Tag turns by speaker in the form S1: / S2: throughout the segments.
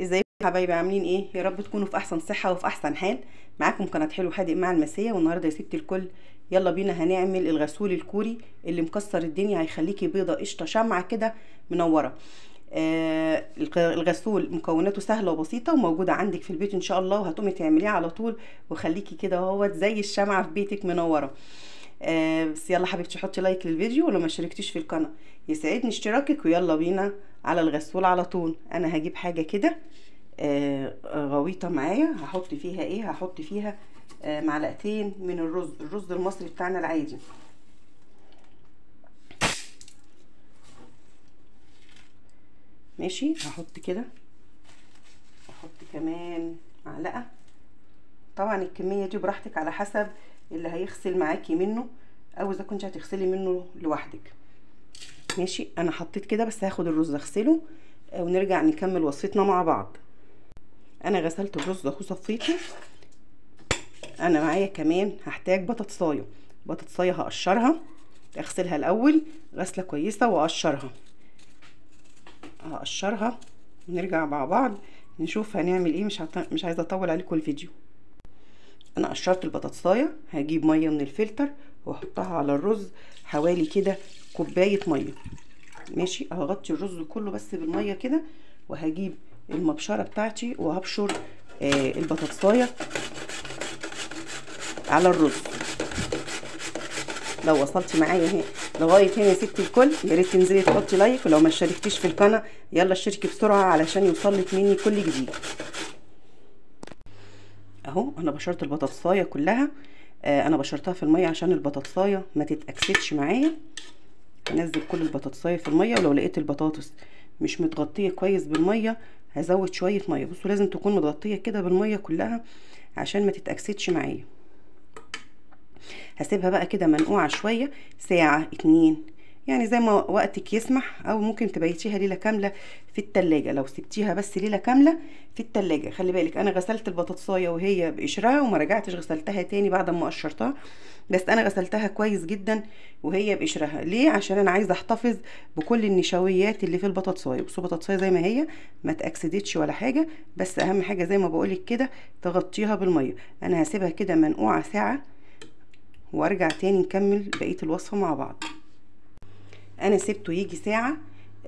S1: ازيكم يا حبايبي؟ عاملين ايه؟ يا رب تكونوا في احسن صحه وفي احسن حال. معاكم قناه حلو حادق مع المسيه، والنهارده يا ستي الكل يلا بينا هنعمل الغسول الكوري اللي مكسر الدنيا، هيخليكي بيضه قشطه شمعه كده منوره. الغسول مكوناته سهله وبسيطه وموجوده عندك في البيت ان شاء الله، وهتقومي تعمليه على طول وخليكي كده اهوت زي الشمعه في بيتك منوره. بس يلا حبيبتي حطي لايك للفيديو، ولو ما اشتركتيش في القناه يسعدني اشتراكك، ويلا بينا على الغسول على طول. انا هجيب حاجه كده غويطه معايا، هحط فيها ايه؟ هحط فيها معلقتين من الرز المصري بتاعنا العادي. ماشي، هحط كده، احط كمان معلقه. طبعا الكميه دي براحتك على حسب اللي هيغسل معاكي منه، او اذا كنت هتغسلي منه لوحدك. ماشي، انا حطيت كده، بس هاخد الرز اغسله ونرجع نكمل وصفتنا مع بعض. انا غسلت الرز اهو صفيته. انا معايا كمان هحتاج بطاطسايه هقشرها، اغسلها الاول غسله كويسه واقشرها. هقشرها ونرجع مع بعض نشوف هنعمل ايه. مش عايزه اطول عليكم الفيديو. انا قشرت البطاطسايه، هجيب ميه من الفلتر واحطها على الرز، حوالي كده كوبايه ميه. ماشي، هغطي الرز كله بس بالميه كده، وهجيب المبشره بتاعتي وهبشر البطاطسايه على الرز. لو وصلتي معايا لغايه هنا يا ستي الكل، يا ريت تنزلي تحطي لايك، ولو ما اشتركتيش في القناه يلا اشتركي بسرعه علشان يوصلك مني كل جديد. اهو انا بشرت البطاطسايه كلها. انا بشرتها في الميه عشان البطاطسايه ما تتاكسدش معايا. انزل كل البطاطسايه في الميه، ولو لقيت البطاطس مش متغطيه كويس بالميه هزود شويه ميه. بصوا لازم تكون متغطيه كده بالميه كلها عشان ما تتاكسدش معايا. هسيبها بقى كده منقوعه شويه، ساعه 2 يعني زي ما وقتك يسمح، او ممكن تبيتيها ليله كامله في التلاجة. لو سبتيها بس ليله كامله في التلاجة، خلي بالك انا غسلت البطاطسايه وهي بقشرها وما رجعتش غسلتها تاني بعد ما قشرتها، بس انا غسلتها كويس جدا وهي بقشرها. ليه؟ عشان انا عايزه احتفظ بكل النشويات اللي في البطاطسايه. بصوا البطاطسايه زي ما هي ما اتاكسدتش ولا حاجه، بس اهم حاجه زي ما بقولك كده تغطيها بالميه. انا هسيبها كده منقوعه ساعه وارجع تاني نكمل بقيه الوصفه مع بعض. انا سبته يجي ساعه،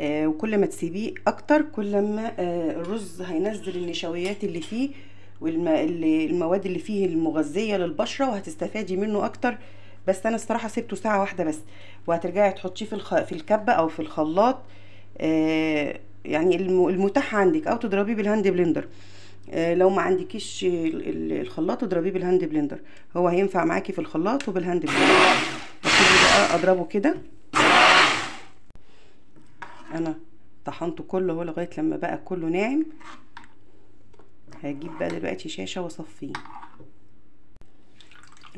S1: وكل ما تسيبيه اكتر كل ما الرز هينزل النشويات اللي فيه والمواد اللي فيه المغذيه للبشره، وهتستفادي منه اكتر. بس انا الصراحه سبته ساعه واحده بس، وهترجعي تحطيه في الكبه او في الخلاط، يعني المتاح عندك، او تضربيه بالهاند بلندر. لو ما عندكيش الخلاط اضربيه بالهاند بلندر، هو هينفع معاكي في الخلاط وبالهاند بلندر. هبتدي بقى اضربه كده. انا طحنته كله اهو لغايه لما بقى كله ناعم. هجيب بقى دلوقتي شاشه واصفيه.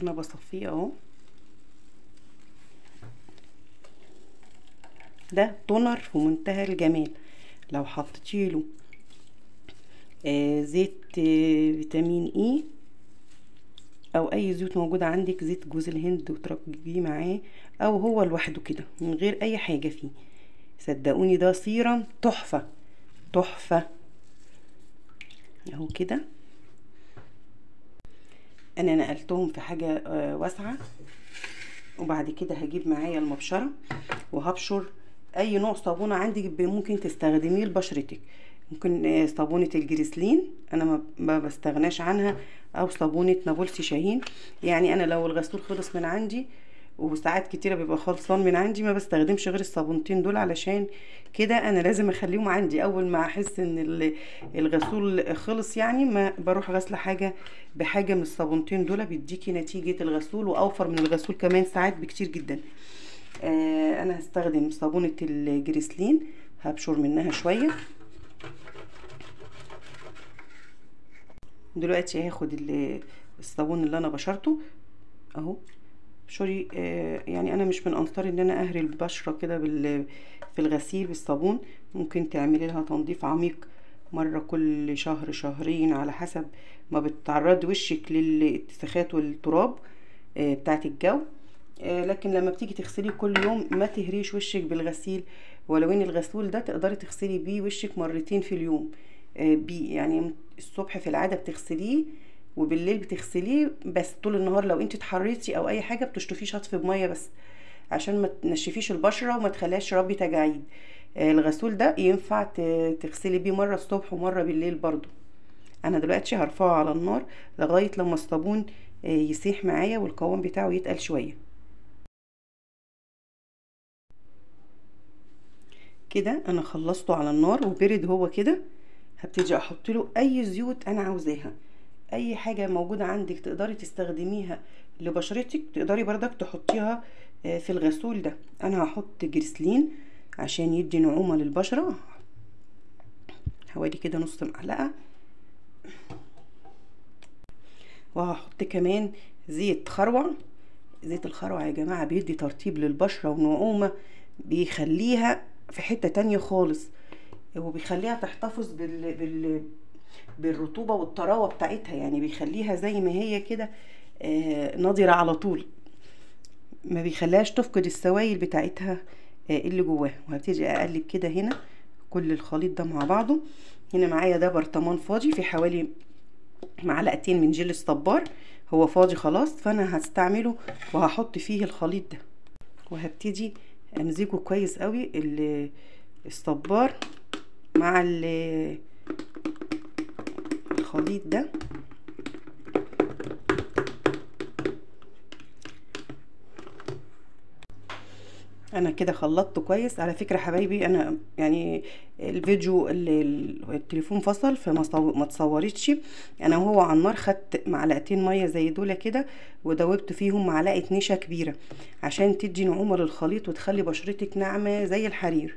S1: انا بصفيه اهو. ده تونر في منتهى الجمال. لو حطيتيله زيت فيتامين اي او اي زيوت موجوده عندك، زيت جوز الهند وتركبيه معاه، او هو لوحده كده من غير اي حاجه فيه، صدقوني ده سيرم تحفه تحفه. اهو كده انا نقلتهم في حاجه واسعه، وبعد كده هجيب معايا المبشره وهبشر اي نوع صابونه عندك ممكن تستخدميه لبشرتك. ممكن صابونه الجريسلين، انا ما بستغناش عنها، او صابونه نابلسي شاهين. يعني انا لو الغسول خلص من عندي، وساعات كتيره بيبقى خلصان من عندي، ما بستخدمش غير الصابونتين دول. علشان كده انا لازم اخليهم عندي، اول ما احس ان الغسول خلص يعني ما بروح غسله حاجه بحاجه من الصابونتين دول، بيديكي نتيجه الغسول واوفر من الغسول كمان ساعات بكتير جدا. انا هستخدم صابونه الجريسلين، هبشر منها شويه. دلوقتي هاخد الصابون اللي انا بشرته اهو. بشري يعني انا مش من انصار ان انا اهري البشره كده في الغسيل بالصابون. ممكن تعملي لها تنظيف عميق مره كل شهر شهرين على حسب ما بتعرض وشك للاتساخات والتراب بتاعت الجو. لكن لما بتيجي تغسلي كل يوم ما تهريش وشك بالغسيل، ولو ان الغسول ده تقدري تغسلي بيه وشك مرتين في اليوم. بيه، يعني الصبح في العاده بتغسليه وبالليل بتغسليه، بس طول النهار لو انت اتحريتي او اي حاجه بتشطفيه شطف بميه بس، عشان ما تنشفيش البشره وما تخليهاش ربي تجاعيد. الغسول ده ينفع تغسلي بيه مره الصبح ومره بالليل برضو. انا دلوقتي هرفعه على النار لغايه لما الصابون يسيح معايا والقوام بتاعه يتقل شويه. كده انا خلصته على النار وبرد هو كده. هبتدي احط له اي زيوت انا عاوزاها، اي حاجه موجوده عندك تقدري تستخدميها لبشرتك تقدري بردك تحطيها في الغسول ده. انا هحط جريسلين عشان يدي نعومه للبشره، حوالي كده نص معلقه. وهحط كمان زيت خروع. زيت الخروع يا جماعه بيدي ترطيب للبشره ونعومه، بيخليها في حته تانية خالص، وبيخليها تحتفظ بالرطوبه والطراوه بتاعتها، يعني بيخليها زي ما هي كده نضره على طول، ما بيخليهاش تفقد السوائل بتاعتها اللي جواها. وهبتدي اقلب كده هنا كل الخليط ده مع بعضه. هنا معايا ده برطمان فاضي في حوالي معلقتين من جل الصبار، هو فاضي خلاص، فانا هستعمله وهحط فيه الخليط ده، وهبتدي امزجه كويس قوي الصبار مع الخليط ده. انا كده خلطته كويس. على فكره حبايبي انا يعني الفيديو التليفون فصل فما تصورتش، انا وهو على النار خدت معلقتين ميه زي دول كده ودوبت فيهم معلقه نشا كبيره عشان تدي نعومه للخليط وتخلي بشرتك ناعمه زي الحرير.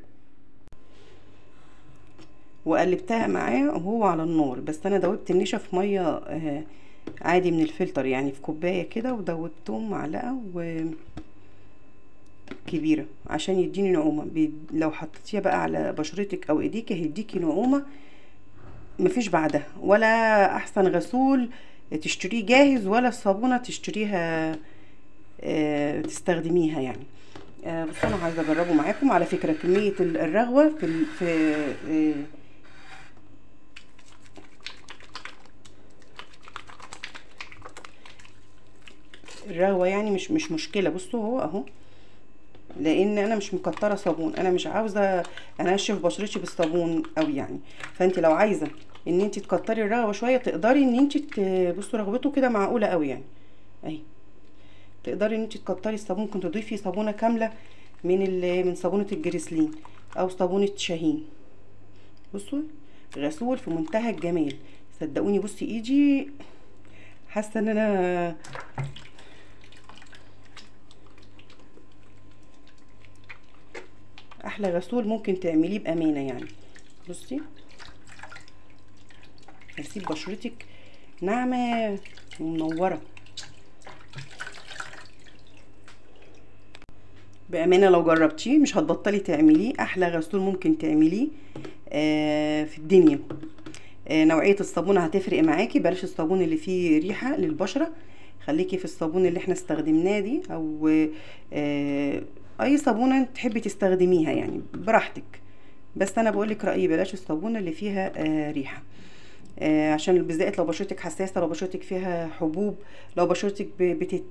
S1: وقلبتها معاه وهو على النار، بس انا دوبت النشا في ميه عادي من الفلتر، يعني في كوبايه كده، ودوبتهم معلقه كبيره عشان يديني نعومه. لو حطيتيها بقى على بشرتك او ايديك هيديكي نعومه مفيش بعدها، ولا احسن غسول تشتريه جاهز ولا الصابونه تشتريها تستخدميها يعني. بس انا عايزه اجربه معاكم. على فكره كميه الرغوه في الرغوه يعني مش مشكله. بصوا هو اهو، لان انا مش مكتره صابون، انا مش عاوزه انشف بشرتي بالصابون قوي يعني. فانت لو عايزه ان انت تكتري الرغوه شويه تقدري ان انت بصوا رغبته كده معقوله قوي يعني اهي، تقدري ان انت تكتري الصابون. ممكن تضيفي صابونه كامله من صابونه الجريسلين او صابونه شاهين. بصوا غسول في منتهى الجمال صدقوني. بصي ايدي حاسه ان انا احلى غسول ممكن تعمليه بامانه يعني. بصي هسيب بشرتك ناعمه ومنوره بامانه. لو جربتيه مش هتبطلي تعمليه، احلى غسول ممكن تعمليه في الدنيا. نوعيه الصابونه هتفرق معاكي، بلاش الصابون اللي فيه ريحه للبشره، خليكي في الصابون اللي احنا استخدمناه دي، او اي صابونه تحبي تستخدميها يعني براحتك. بس انا بقولك رايي بلاش الصابونه اللي فيها ريحه، عشان بالذات لو بشرتك حساسه، لو بشرتك فيها حبوب، لو بشرتك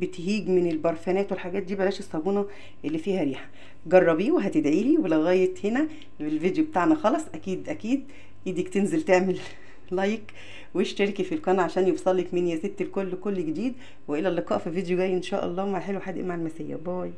S1: بتهيج من البرفانات والحاجات دي، بلاش الصابونه اللي فيها ريحه. جربيه وهتدعيلي. ولغايه هنا الفيديو بتاعنا خلص. اكيد ايدك تنزل تعمل لايك واشتركي في القناه عشان يوصلك من يا ست الكل كل جديد. والى اللقاء في فيديو جاي ان شاء الله مع حلو حادق مع المسيه. باي.